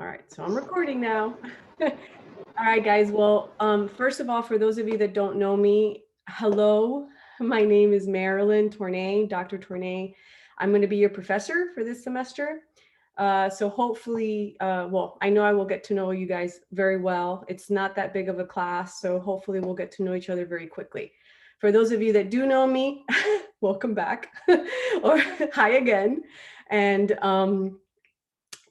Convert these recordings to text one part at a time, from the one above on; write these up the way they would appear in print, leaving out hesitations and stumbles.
All right, so I'm recording now. All right, guys. Well, first of all, for those of you that don't know me, hello. My name is Marilyn Tournay, Dr. Tournay. I'm going to be your professor for this semester. So hopefully, well, I know I will get to know you guys very well. It's not that big of a class, so hopefully we'll get to know each other very quickly. For those of you that do know me, welcome back, or hi again. And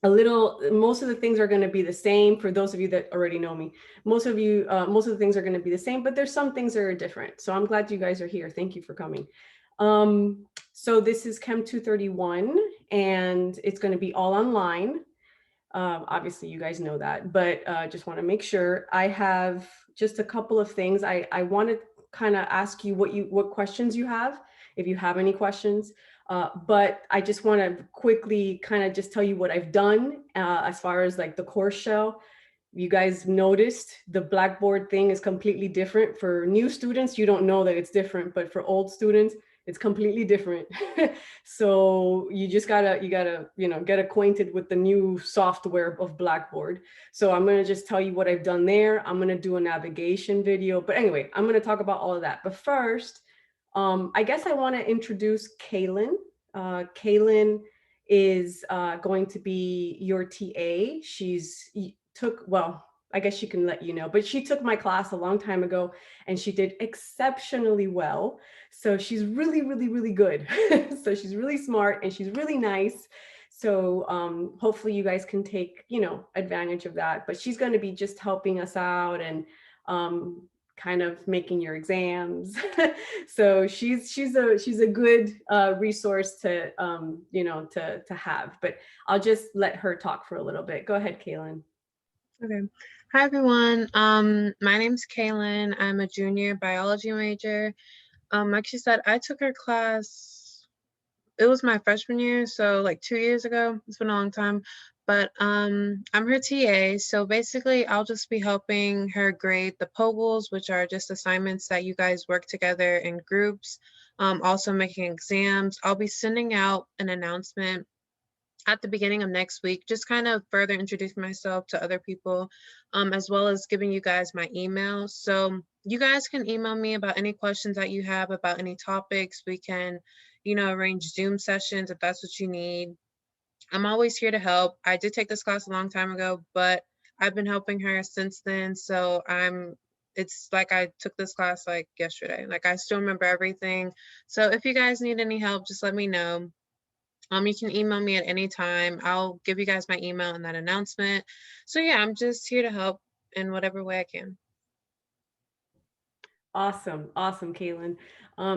most of the things are going to be the same. For those of you that already know me, most of the things are going to be the same, but there's some things that are different. So I'm glad you guys are here. Thank you for coming. So this is CHEM231 and it's going to be all online. Obviously you guys know that, but just want to make sure. I have just a couple of things. I want to kind of ask you what questions you have, if you have any questions. But I just want to quickly kind of just tell you what I've done as far as like the course shell. You guys noticed the Blackboard thing is completely different. For new students, you don't know that it's different, but for old students, it's completely different. So you just gotta get acquainted with the new software of Blackboard. So I'm gonna just tell you what I've done there. I'm gonna do a navigation video, but anyway, I'm gonna talk about all of that. But first, I guess I want to introduce Kaitlyn. Kaitlyn is going to be your TA. Well, I guess she can let you know, but she took my class a long time ago and she did exceptionally well. So she's really, really, really good. So she's really smart and she's really nice. So hopefully you guys can take, advantage of that, but she's going to be just helping us out and kind of making your exams. So she's a good resource to to have, but I'll just let her talk for a little bit. Go ahead, Kaitlyn. Okay. Hi, everyone. My name's Kaitlyn. I'm a junior biology major. Like she said, I took her class, it was my freshman year, so like 2 years ago. It's been a long time. But I'm her TA, so basically I'll just be helping her grade the POGLs, which are just assignments that you guys work together in groups. Also making exams. I'll be sending out an announcement at the beginning of next week, just kind of further introducing myself to other people, as well as giving you guys my email. So you guys can email me about any questions that you have about any topics. We can, arrange Zoom sessions if that's what you need. I'm always here to help. I did take this class a long time ago, but I've been helping her since then. So it's like I took this class like yesterday. Like I still remember everything. So if you guys need any help, just let me know. You can email me at any time. I'll give you guys my email in that announcement. So yeah, I'm just here to help in whatever way I can. Awesome, Kaitlyn.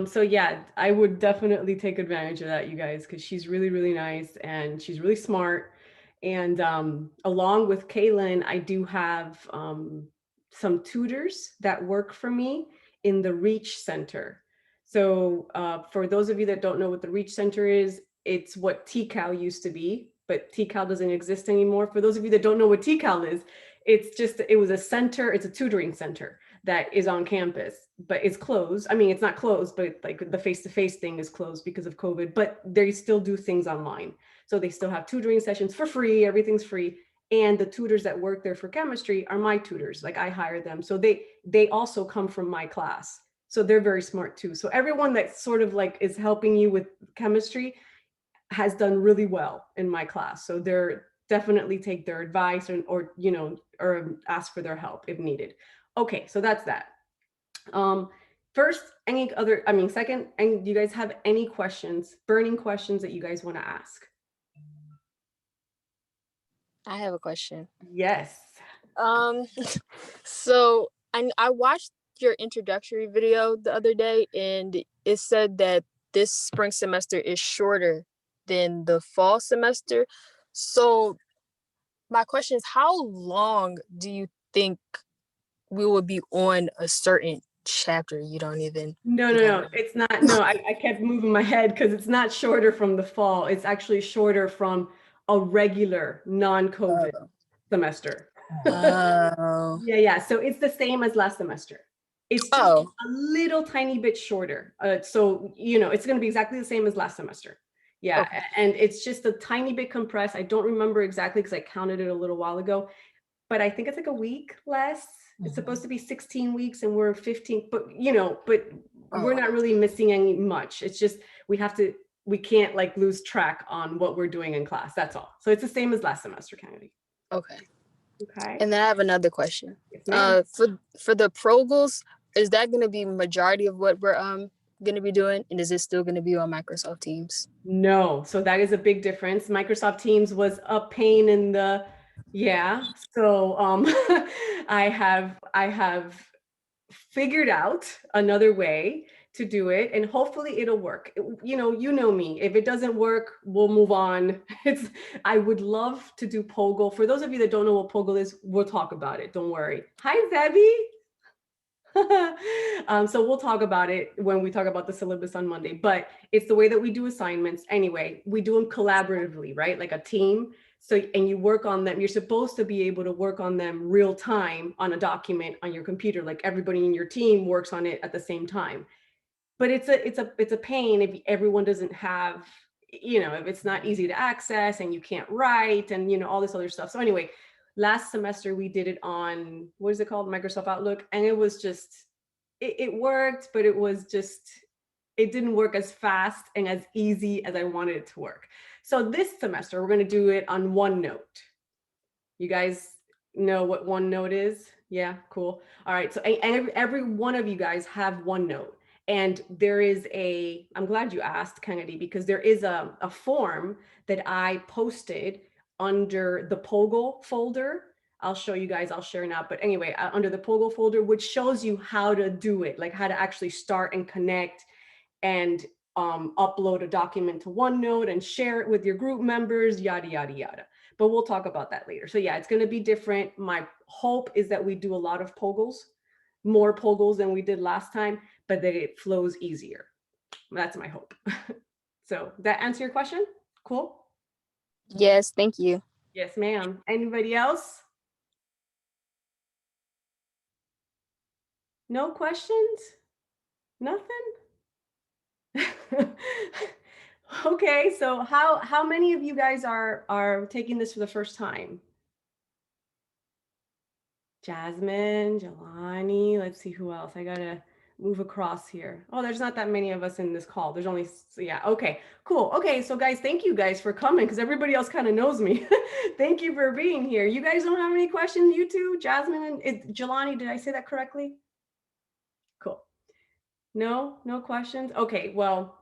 So yeah, I would definitely take advantage of that, you guys, because she's really, really nice and she's really smart. And along with Kaitlyn, I do have some tutors that work for me in the Reach Center. So for those of you that don't know what the Reach Center is, it's what TCAL used to be, but TCAL doesn't exist anymore. For those of you that don't know what TCAL is, it was a center, it's a tutoring center that is on campus, but it's closed. I mean, it's not closed, but like the face-to-face thing is closed because of COVID, but they still do things online. So they still have tutoring sessions for free, everything's free. And the tutors that work there for chemistry are my tutors, like I hire them. So they also come from my class. So they're very smart too. So everyone that sort of like is helping you with chemistry has done really well in my class. So they're definitely take their advice or ask for their help if needed. Okay, so that's that. First, second, and do you guys have any questions, burning questions that you guys want to ask? I have a question. Yes. So I watched your introductory video the other day, and it said that this spring semester is shorter than the fall semester. So my question is, how long do you think we will be on a certain chapter? You don't even No, it's not. No, I kept moving my head because it's not shorter from the fall. It's actually shorter from a regular non-COVID semester. Oh. Yeah. So it's the same as last semester. It's just a little tiny bit shorter. So, it's going to be exactly the same as last semester. Yeah, Okay. and it's just a tiny bit compressed. I don't remember exactly because I counted it a little while ago, but I think it's like a week less. It's supposed to be 16 weeks and we're 15, but but we're not really missing any much. It's just we can't like lose track on what we're doing in class. That's all. So it's the same as last semester, Kennedy. Okay. Okay. And then I have another question. Yes, ma'am. For the Progals, is that going to be majority of what we're going to be doing, and is it still going to be on Microsoft Teams? No, so that is a big difference. Microsoft Teams was a pain in the, yeah. So I have figured out another way to do it, and hopefully it'll work. You know me. If it doesn't work, we'll move on. I would love to do Poggle. For those of you that don't know what Poggle is, we'll talk about it. Don't worry. Hi, Zebby. So we'll talk about it when we talk about the syllabus on Monday, but it's the way that we do assignments. Anyway, we do them collaboratively, right? Like a team. So, and you work on them. You're supposed to be able to work on them real time on a document on your computer. Like everybody in your team works on it at the same time. But it's a pain if everyone doesn't have, if it's not easy to access and you can't write and all this other stuff. So anyway, last semester we did it on, what is it called? Microsoft Outlook. And it was just, it worked, but it didn't work as fast and as easy as I wanted it to work. So this semester, we're going to do it on OneNote. You guys know what OneNote is? Yeah, cool. All right. So and every one of you guys have OneNote. And there is I'm glad you asked, Kennedy, because there is a form that I posted under the Poggle folder. I'll show you guys, I'll share now. But anyway, under the Poggle folder, which shows you how to do it, like how to actually start and connect and upload a document to OneNote and share it with your group members, yada, yada, yada. But we'll talk about that later. So yeah, it's going to be different. My hope is that we do a lot of Poggles, more Poggles than we did last time, but that it flows easier. That's my hope. So that answer your question? Cool. Yes, thank you. Yes, ma'am. Anybody else? No questions? Nothing? Okay, so how many of you guys are taking this for the first time? Jasmine, Jelani, let's see who else. I gotta move across here. Oh, there's not that many of us in this call. There's only, yeah, okay, cool. Okay, so guys, thank you guys for coming because everybody else kind of knows me. Thank you for being here. You guys don't have any questions, you two? Jasmine and Jelani, did I say that correctly? Cool. No questions? Okay, well,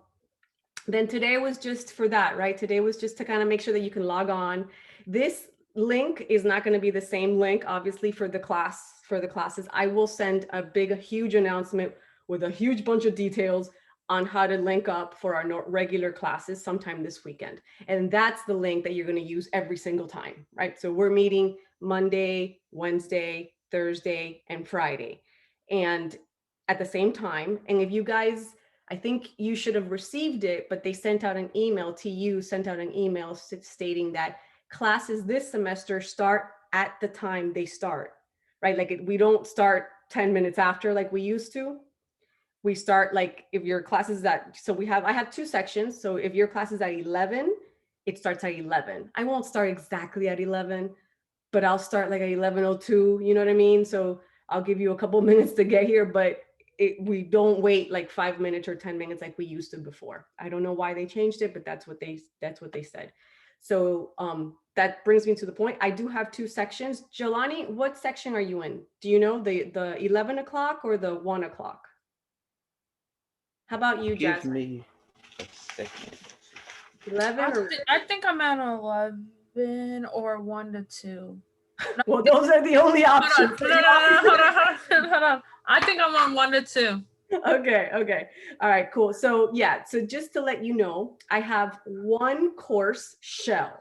then today was just for that, right? Today was just to kind of make sure that you can log on. This link is not going to be the same link, obviously, for the classes. I will send a huge announcement with a huge bunch of details on how to link up for our regular classes sometime this weekend. And that's the link that you're going to use every single time, right? So we're meeting Monday, Wednesday, Thursday, and Friday. And at the same time, and if you guys, I think you should have received it, but they sent out an email to you, stating that classes this semester start at the time they start, right? Like we don't start 10 minutes after like we used to. We start like if your class is I have two sections. So if your class is at 11, it starts at 11. I won't start exactly at 11, but I'll start like at 11:02, you know what I mean? So I'll give you a couple minutes to get here, but we don't wait like 5 minutes or 10 minutes like we used to before. I don't know why they changed it, but that's what they said. So that brings me to the point. I do have two sections. Jelani, what section are you in? Do you know the 11 o'clock or the 1 o'clock? How about you, Give Jasmine? me a second. 11 or I think I'm at 11 or 1 to 2. well, those are the only options. Hold on. I think I'm on 1 to 2. Okay. All right, cool. So yeah, so just to let you know, I have one course shell,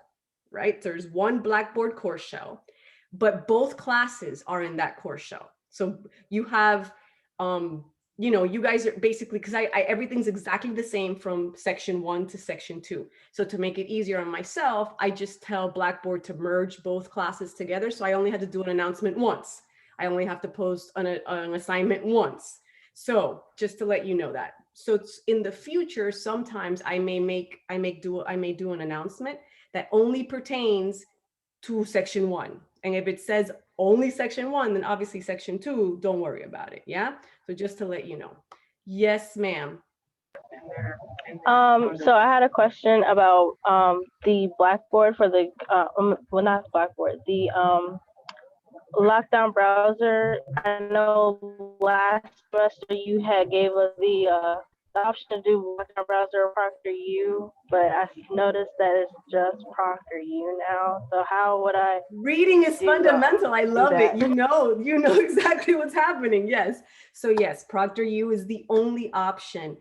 right? There's one Blackboard course shell, but both classes are in that course shell. So you have, you guys are basically, because I everything's exactly the same from section 1 to section 2. So to make it easier on myself, I just tell Blackboard to merge both classes together. So I only had to do an announcement once. I only have to post an assignment once. So just to let you know that. So it's in the future, sometimes I may do an announcement that only pertains to section 1. And if it says only section 1, then obviously section 2, don't worry about it. Yeah. So just to let you know. Yes, ma'am. So I had a question about the Blackboard for the well, not Blackboard, the lockdown browser. I know last semester you had gave us the option to do lockdown browser or ProctorU, but I noticed that it's just ProctorU now. So how would I? Reading is fundamental. I love it. that? You know exactly what's happening. Yes. So yes, ProctorU is the only option.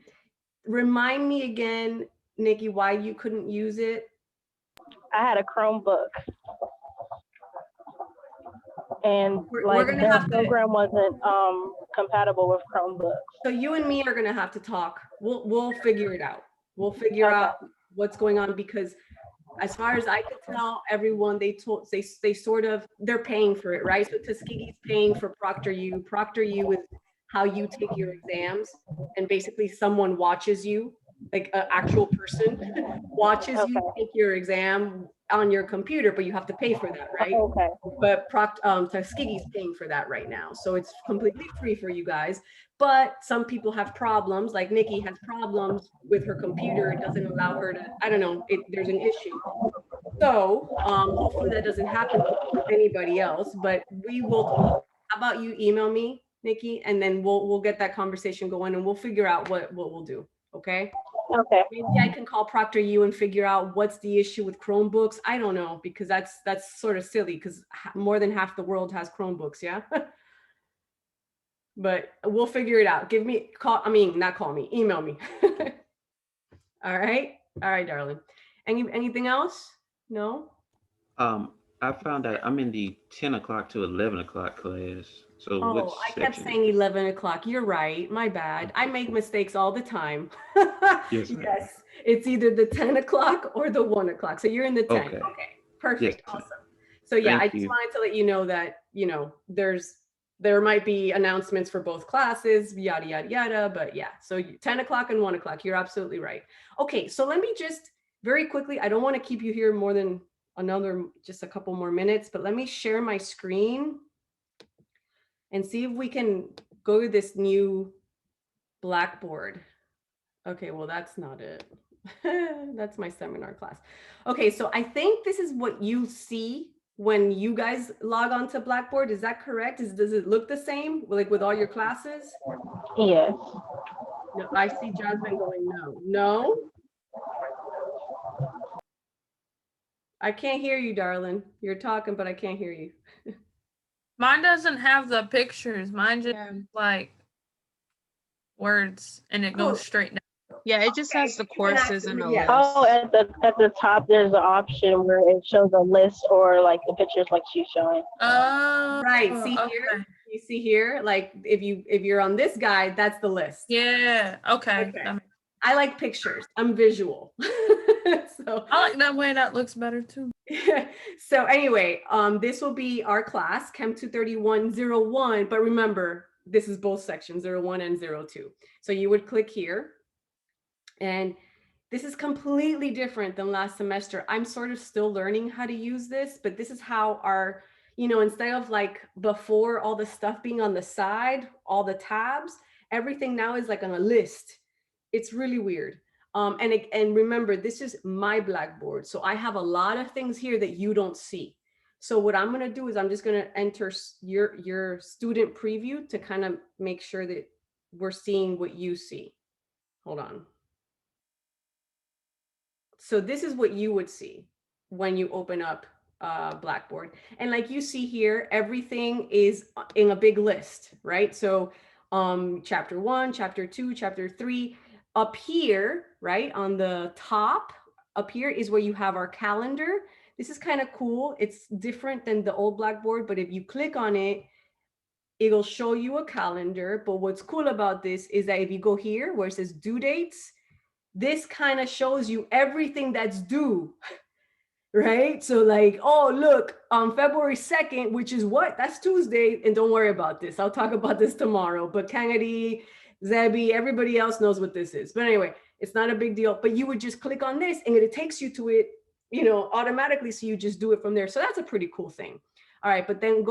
Remind me again, Nikki, why you couldn't use it? I had a Chromebook, and We're gonna the have to, program wasn't compatible with Chromebooks. so you and me are gonna have to talk. We'll figure it out. We'll figure out what's going on, because as far as I could tell, everyone they sort of, they're paying for it, right? So Tuskegee's paying for ProctorU. ProctorU is how you take your exams, and basically someone watches you, like an actual person watches you take your exam on your computer, but you have to pay for that, right? Okay. But Tuskegee's paying for that right now, so it's completely free for you guys. But some people have problems, like Nikki has problems with her computer. It doesn't allow her to, I don't know, there's an issue. So hopefully that doesn't happen to anybody else, but we will. How about you email me, Nikki, and then we'll get that conversation going, and we'll figure out what we'll do. Okay. Okay. Maybe I can call ProctorU and figure out what's the issue with Chromebooks. I don't know, because that's sort of silly, because more than half the world has Chromebooks. Yeah. But we'll figure it out. Email me. All right, darling. Anything else? No. I found out I'm in the 10 o'clock to 11 o'clock class. So Oh, I kept saying 11 o'clock. You're right. My bad. I make mistakes all the time. Yes, Yes, it's either the 10 o'clock or the 1 o'clock. So you're in the 10. Okay. Okay, perfect. Yes. Awesome. So yeah, Thank I just you. wanted to let you know that, there might be announcements for both classes, yada, yada, yada. But yeah, so 10 o'clock and 1 o'clock. You're absolutely right. Okay, so let me just very quickly, I don't want to keep you here more than just a couple more minutes, but let me share my screen and see if we can go to this new Blackboard. Okay, well, that's not it. That's my seminar class. Okay, so I think this is what you see when you guys log on to Blackboard. Is that correct? Does it look the same, like with all your classes? Yes. No, I see Jasmine going no. No? I can't hear you, darling. You're talking, but I can't hear you. Mine doesn't have the pictures. Mine just Yeah. like words, and it goes straight down. Yeah, it just has the courses and the Yeah. Oh, list. at the top, there's an option where it shows a list or like the pictures like she's showing. Oh, Right. See okay. here? You see here? Like if you're on this guide, that's the list. Yeah. Okay. Okay. I like pictures. I'm visual. So I like that way. That looks better too. so anyway, this will be our class, CHEM231-01. But remember, this is both sections, 01 and 02. So you would click here. And this is completely different than last semester. I'm sort of still learning how to use this, but this is how our, instead of like before all the stuff being on the side, all the tabs, everything now is like on a list. It's really weird. And remember, this is my Blackboard. So I have a lot of things here that you don't see. So what I'm going to do is I'm just going to enter your student preview to kind of make sure that we're seeing what you see. Hold on. So this is what you would see when you open up Blackboard. And like you see here, everything is in a big list, right? So chapter 1, chapter 2, chapter 3. Up here, right, on the top, up here is where you have our calendar. This is kind of cool. It's different than the old Blackboard, but if you click on it, it'll show you a calendar. But what's cool about this is that if you go here where it says due dates, this kind of shows you everything that's due, right? So like, oh, look, on February 2nd, which is what? That's Tuesday. And don't worry about this. I'll talk about this tomorrow. But Kennedy, Zebby, everybody else knows what this is. But anyway, it's not a big deal. But you would just click on this and it takes you to it, you know, automatically. So you just do it from there. So that's a pretty cool thing. All right, but then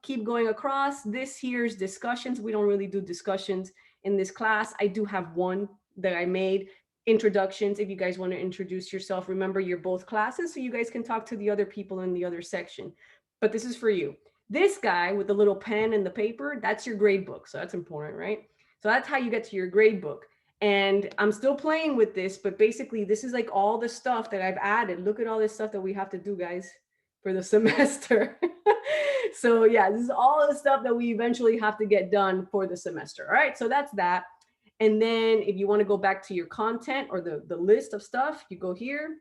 keep going across. This here's discussions. We don't really do discussions in this class. I do have one that I made. Introductions, if you guys want to introduce yourself. Remember, you're both classes, so you guys can talk to the other people in the other section. But this is for you. This guy with the little pen and the paper, that's your grade book. So that's important, right? So that's how you get to your grade book. And I'm still playing with this, but basically this is like all the stuff that I've added. Look at all this stuff that we have to do, guys, for the semester. So yeah, this is all the stuff that we eventually have to get done for the semester. All right, so that's that. And then if you want to go back to your content or the list of stuff, you go here.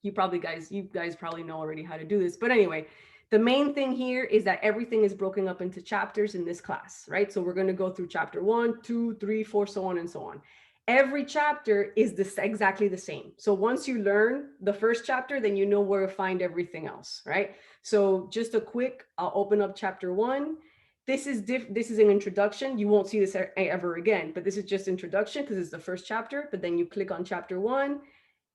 You guys probably know already how to do this. But anyway, the main thing here is that everything is broken up into chapters in this class, right? So we're going to go through chapter 1, 2, 3, 4, so on and so on. Every chapter is exactly the same. So once you learn the first chapter, then you know where to find everything else, right? So just a quick, I'll open up chapter 1. This is an introduction. You won't see this ever again, but this is just introduction because it's the first chapter. But then you click on chapter 1,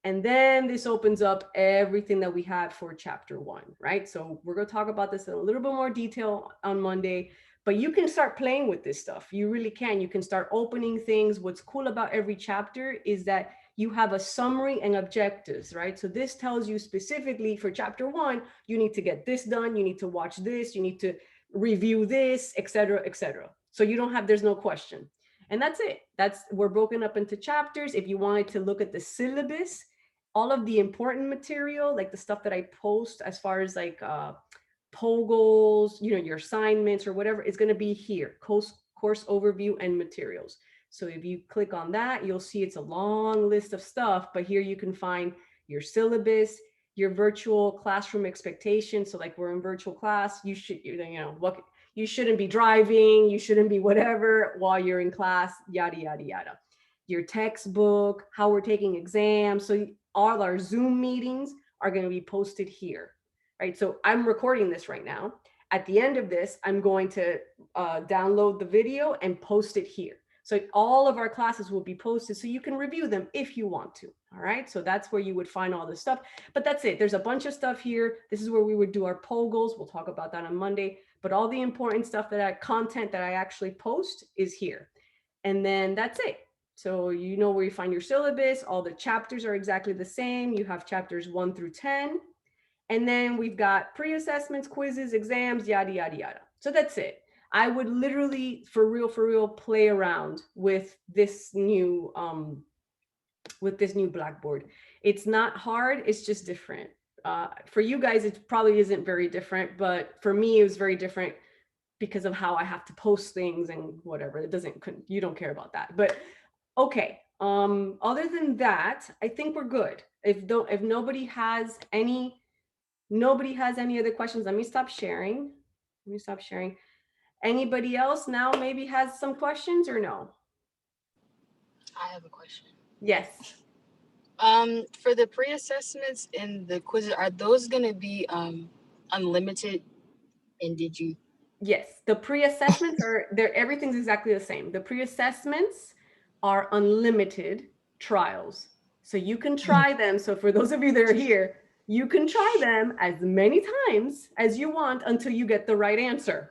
and then this opens up everything that we have for chapter 1, right? So we're going to talk about this in a little bit more detail on Monday, but you can start playing with this stuff. You really can. You can start opening things. What's cool about every chapter is that you have a summary and objectives, right? So this tells you specifically for chapter 1, you need to get this done. You need to watch this. You need to review this, et cetera, et cetera. So you don't have, there's no question. And that's it. We're broken up into chapters. If you wanted to look at the syllabus, all of the important material, like the stuff that I post as far as like POGLs, you know, your assignments or whatever, is going to be here, course overview and materials. So if you click on that, you'll see it's a long list of stuff, but here you can find your syllabus, your virtual classroom expectations. So like we're in virtual class, you shouldn't be driving, you shouldn't be whatever while you're in class, yada, yada, yada. Your textbook, how we're taking exams. So all our Zoom meetings are going to be posted here, right? So I'm recording this right now. At the end of this, I'm going to download the video and post it here. So all of our classes will be posted so you can review them if you want to. All right. So that's where you would find all this stuff. But that's it. There's a bunch of stuff here. This is where we would do our POGLs. We'll talk about that on Monday. But all the important stuff content that I actually post is here. And then that's it. So you know where you find your syllabus. All the chapters are exactly the same. You have chapters 1 through 10. And then we've got pre-assessments, quizzes, exams, yada, yada, yada. So that's it. I would literally, for real, play around with this new Blackboard. It's not hard. It's just different. For you guys, it probably isn't very different, but for me, it was very different because of how I have to post things and whatever. You don't care about that. But okay. Other than that, I think we're good. If nobody has any other questions, let me stop sharing. Anybody else now maybe has some questions or no? I have a question. Yes. For the pre-assessments and the quizzes, are those going to be unlimited? And did you? Yes, the pre-assessments everything's exactly the same. The pre-assessments are unlimited trials. So you can try them. So for those of you that are here, you can try them as many times as you want until you get the right answer.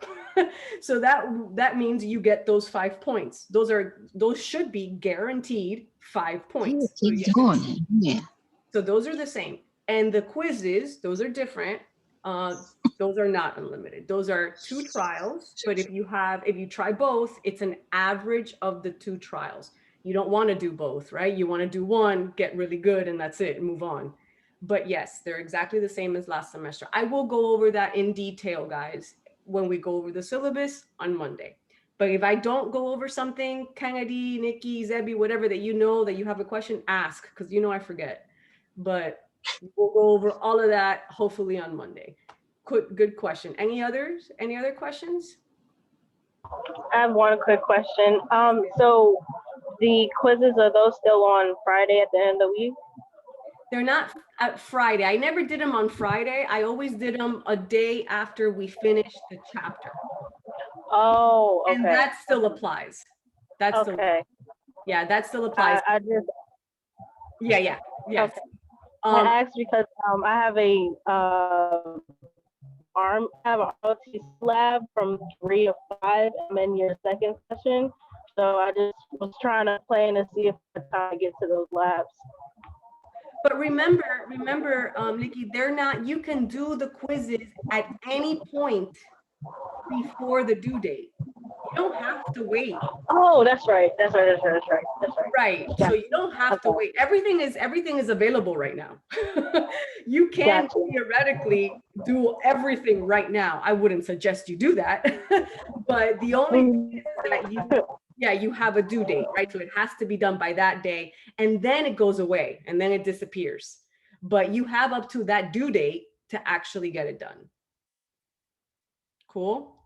So that means you get those 5 points. Those should be guaranteed 5 points. So those are the same. And the quizzes, those are different. Those are not unlimited. Those are 2 trials. But if you try both, it's an average of the 2 trials. You don't want to do both, right? You want to do one, get really good, and that's it, and move on. But yes, they're exactly the same as last semester. I will go over that in detail, guys, when we go over the syllabus on Monday. But if I don't go over something, Kennedy, Nikki, Zebby, whatever that you know that you have a question, ask, because you know I forget. But we'll go over all of that hopefully on Monday. Good question. Any other questions? I have one quick question. So the quizzes, are those still on Friday at the end of the week? They're not at Friday. I never did them on Friday. I always did them a day after we finished the chapter. Oh, okay. And that still applies. That's Okay. yeah, that still applies. I just Yeah, yes. okay. I asked because I have I have an ROTC lab from 3 to 5. I'm in your second session, so I just was trying to plan to see if I had time to get to those labs. But remember, Nikki, they're not, you can do the quizzes at any point before the due date. You don't have to wait. Oh, that's right. That's right. Right. So you don't have to wait. Everything is available right now. You can theoretically do everything right now. I wouldn't suggest you do that. But the only thing is that you have a due date, right? So it has to be done by that day, and then it goes away and then it disappears. But you have up to that due date to actually get it done. Cool.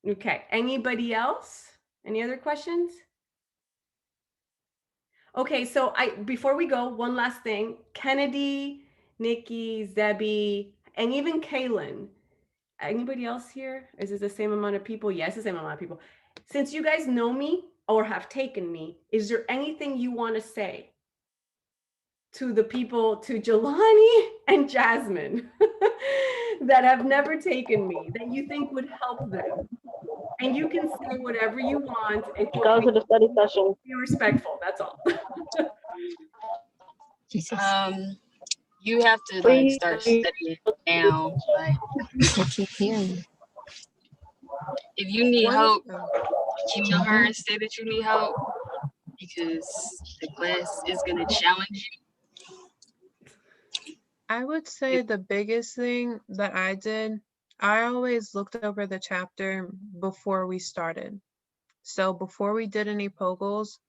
Okay, anybody else? Any other questions? Okay, so before we go, one last thing. Kennedy, Nikki, Zebby, and even Kaitlyn. Anybody else here? Is it the same amount of people? Yes, the same amount of people. Since you guys know me or have taken me, is there anything you want to say to the people, to Jelani and Jasmine that have never taken me, that you think would help them? And you can say whatever you want. It's okay. Go to the study session. Be respectful, that's all. You have to like start studying now. Like, if you need help, email her and say that you need help, because the class is gonna challenge you. I would say the biggest thing that I did, I always looked over the chapter before we started. So before we did any POGLs,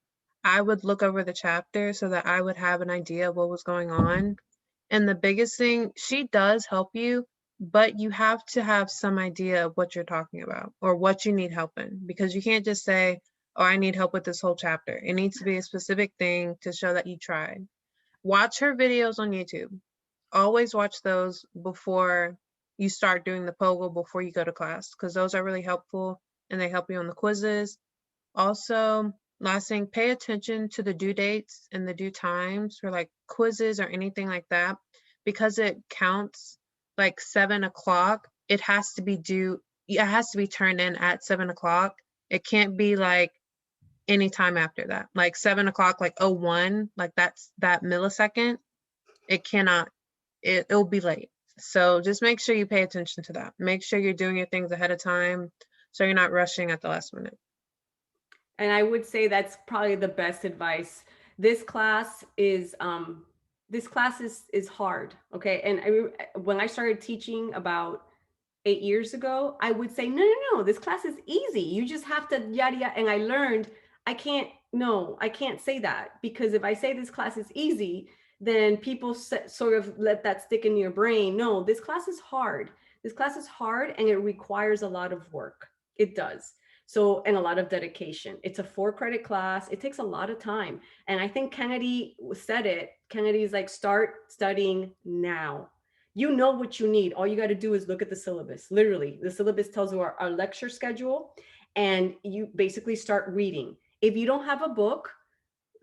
I would look over the chapter so that I would have an idea of what was going on. And the biggest thing, she does help you, but you have to have some idea of what you're talking about or what you need help in, because you can't just say, oh, I need help with this whole chapter. It needs to be a specific thing to show that you tried. Watch her videos on YouTube. Always watch those before you start doing the POGL, before you go to class, because those are really helpful and they help you on the quizzes. Also, last thing, pay attention to the due dates and the due times for like quizzes or anything like that, because it counts like 7 o'clock. It has to be due, it has to be turned in at 7 o'clock. It can't be like any time after that, like 7 o'clock, like 01, like that's that millisecond. It cannot, it'll be late. So just make sure you pay attention to that. Make sure you're doing your things ahead of time so you're not rushing at the last minute. And I would say that's probably the best advice. This class is hard, okay? And when I started teaching about 8 years ago, I would say, no, this class is easy. You just have to yada yada. And I learned I can't say that, because if I say this class is easy, then people sort of let that stick in your brain. No, this class is hard. This class is hard and it requires a lot of work. It does. So, and a lot of dedication. It's a 4-credit class. It takes a lot of time. And I think Kennedy said it. Kennedy's like, start studying now. You know what you need. All you got to do is look at the syllabus. Literally, the syllabus tells you our lecture schedule, and you basically start reading. If you don't have a book,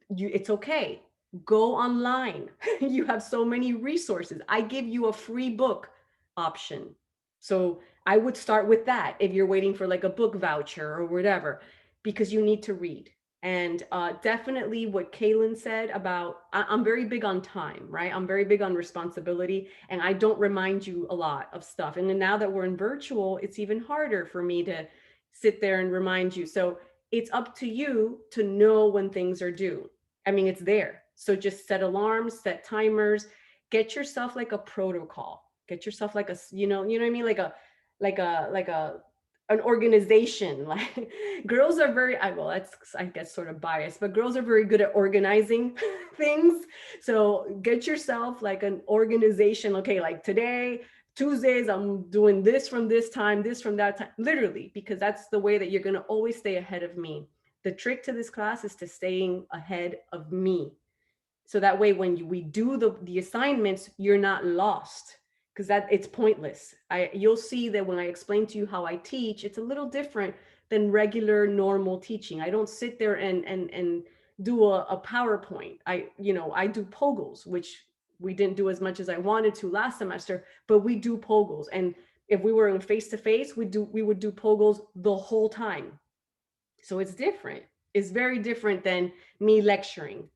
it's okay. Go online. You have so many resources. I give you a free book option. So I would start with that if you're waiting for like a book voucher or whatever, because you need to read. And definitely what Kaitlyn said about, I'm very big on time, right? I'm very big on responsibility, and I don't remind you a lot of stuff. And then now that we're in virtual, it's even harder for me to sit there and remind you. So it's up to you to know when things are due. I mean, it's there. So just set alarms, set timers, get yourself like a protocol, get yourself like a, you know what I mean? Like an organization. Like girls are very, well, that's, I guess, sort of biased, but girls are very good at organizing things. So get yourself like an organization. Okay, like today, Tuesdays, I'm doing this from this time, this from that time, literally, because that's the way that you're going to always stay ahead of me. The trick to this class is to staying ahead of me. So that way, when we do the assignments, you're not lost, because that it's pointless. You'll see that when I explain to you how I teach, it's a little different than than regular normal teaching. I don't sit there and do a PowerPoint. I do Pogles, which we didn't do as much as I wanted to last semester, but we do Pogles. And if we were in face-to-face, we would do Pogles the whole time. So it's different. It's very different than me lecturing.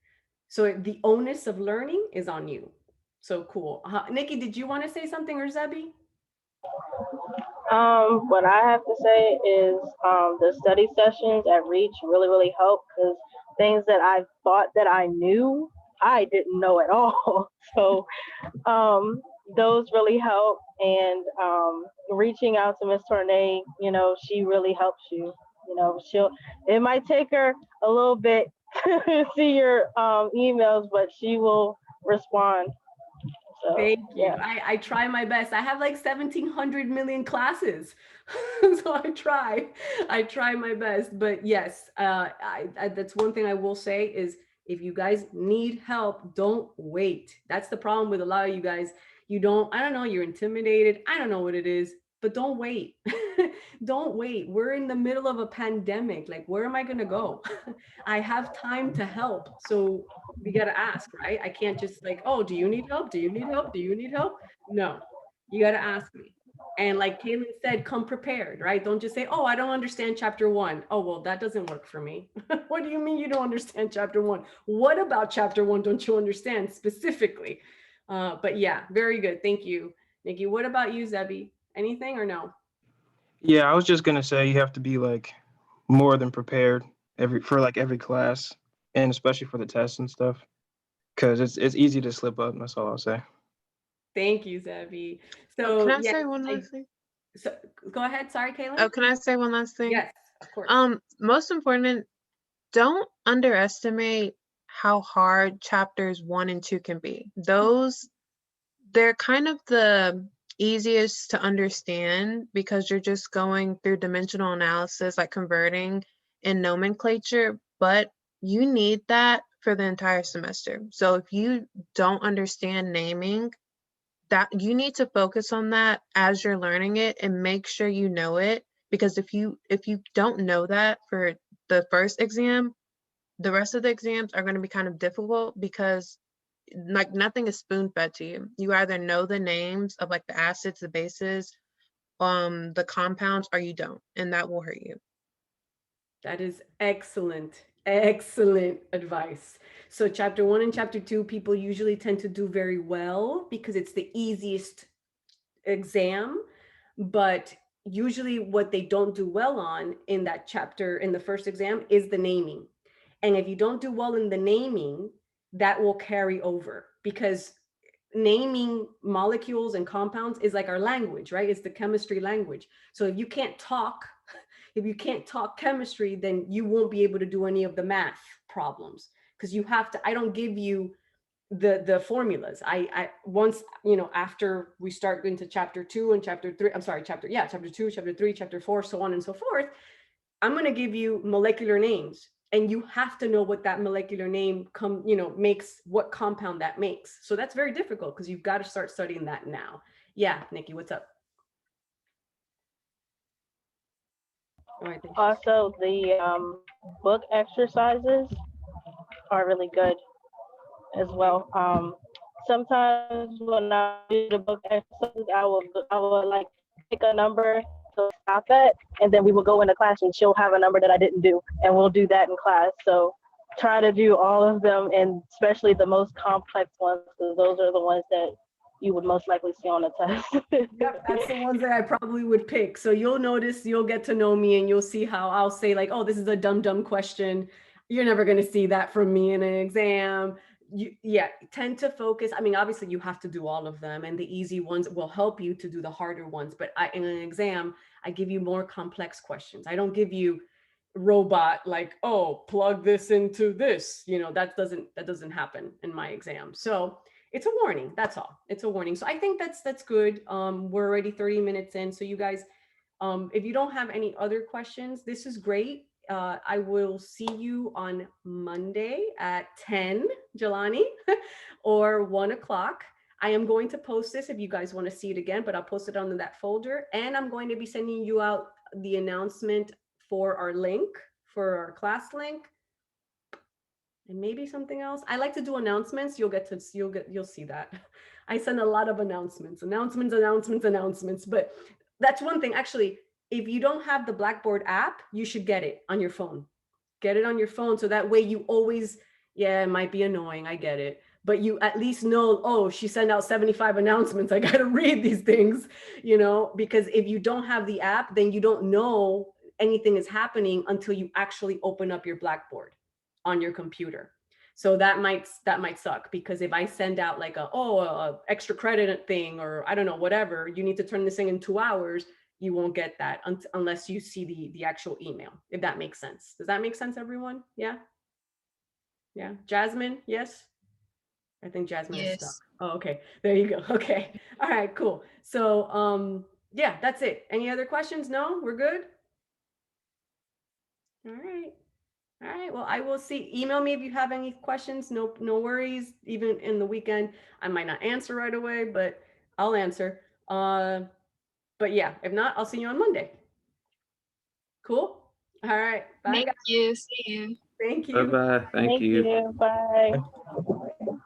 So the onus of learning is on you. So cool. Nikki, did you want to say something, or Zebby? What I have to say is the study sessions at Reach really help, because things that I thought that I knew, I didn't know at all. So those really help. And reaching out to Miss Tornay, she really helps you. It might take her a little bit to see your emails, but she will respond. So, Thank you. yeah. I try my best. I have like 1,700 million classes. So I try my best. But yes, that's one thing I will say is, if you guys need help, don't wait. That's the problem with a lot of you guys. I don't know, you're intimidated. I don't know what it is, but don't wait. Don't wait. We're in the middle of a pandemic. Like, where am I going to go? I have time to help. So we got to ask, right? I can't just like, oh, do you need help? Do you need help? Do you need help? No, you got to ask me. And like Kaitlyn said, come prepared, right? Don't just say, oh, I don't understand chapter 1. Oh, well, that doesn't work for me. What do you mean you don't understand chapter 1? What about chapter 1 don't you understand specifically? But yeah, very good. Thank you, Nikki. What about you, Zebby? Anything or no? Yeah, I was just gonna say you have to be like more than prepared every class, and especially for the tests and stuff, because it's easy to slip up. That's all I'll say. Thank you, Zebby. Can So I yeah, say one last thing? so go ahead. Sorry, Kaitlyn. Oh, can I say one last thing? Yes, of course. Most important, don't underestimate how hard chapters 1 and 2 can be. They're kind of the easiest to understand because you're just going through dimensional analysis, like converting and nomenclature, but you need that for the entire semester. So if you don't understand naming, that you need to focus on that as you're learning it and make sure you know it, because if you don't know that for the first exam, the rest of the exams are going to be kind of difficult, because like nothing is spoon fed to you. You either know the names of like the acids, the bases, the compounds, or you don't, and that will hurt you. That is excellent, excellent advice. So chapter 1 and chapter 2, people usually tend to do very well because it's the easiest exam, but usually what they don't do well on in that chapter in the first exam is the naming. And if you don't do well in the naming, that will carry over, because naming molecules and compounds is like our language, right? It's the chemistry language. So if you can't talk chemistry, then you won't be able to do any of the math problems, because you have to, I don't give you the formulas. I once, after we start into chapter 2 and chapter 3, chapter 2, chapter 3, chapter 4, so on and so forth, I'm going to give you molecular names, and you have to know what that molecular name makes, what compound that makes. So that's very difficult, because you've got to start studying that now. Yeah, Nikki, what's up? All right, Also, the book exercises are really good as well. Sometimes when I do the book exercises, I will like pick a number to stop at, and then we will go into class and she'll have a number that I didn't do, and we'll do that in class. So try to do all of them, and especially the most complex ones, because those are the ones that you would most likely see on a test. Yep, that's the ones that I probably would pick. So you'll notice, you'll get to know me, and you'll see how I'll say like, oh, this is a dumb question. You're never going to see that from me in an exam. Tend to focus. I mean, obviously you have to do all of them, and the easy ones will help you to do the harder ones. But in an exam, I give you more complex questions. I don't give you robot like, oh, plug this into this. That doesn't happen in my exam. So it's a warning. That's all. It's a warning. So I think that's good. We're already 30 minutes in. So you guys, if you don't have any other questions, this is great. I will see you on Monday at 10, Jelani, or 1 o'clock. I am going to post this if you guys want to see it again, but I'll post it on that folder. And I'm going to be sending you out the announcement for our link, for our class link. And maybe something else. I like to do announcements. You'll see that. I send a lot of announcements, but that's one thing. Actually, if you don't have the Blackboard app, you should get it on your phone. Get it on your phone. So that way you always, yeah, it might be annoying. I get it. But you at least know, oh, she sent out 75 announcements. I got to read these things, you know, because if you don't have the app, then you don't know anything is happening until you actually open up your Blackboard on your computer. So that might suck, because if I send out like a extra credit thing, or I don't know, whatever, you need to turn this in 2 hours, you won't get that unless you see the actual email, if that makes sense. Does that make sense, everyone? Yeah. Yeah. Jasmine, yes? I think Jasmine is stuck. Yes. Oh, okay. There you go. Okay. All right, cool. So yeah, that's it. Any other questions? No, we're good. All right. All right. Well, I will see. Email me if you have any questions. No worries. Even in the weekend, I might not answer right away, but I'll answer. But yeah, if not, I'll see you on Monday. Cool. All right. Bye, Thank guys. you. See you. Thank you. Bye-bye. Thank you. Bye.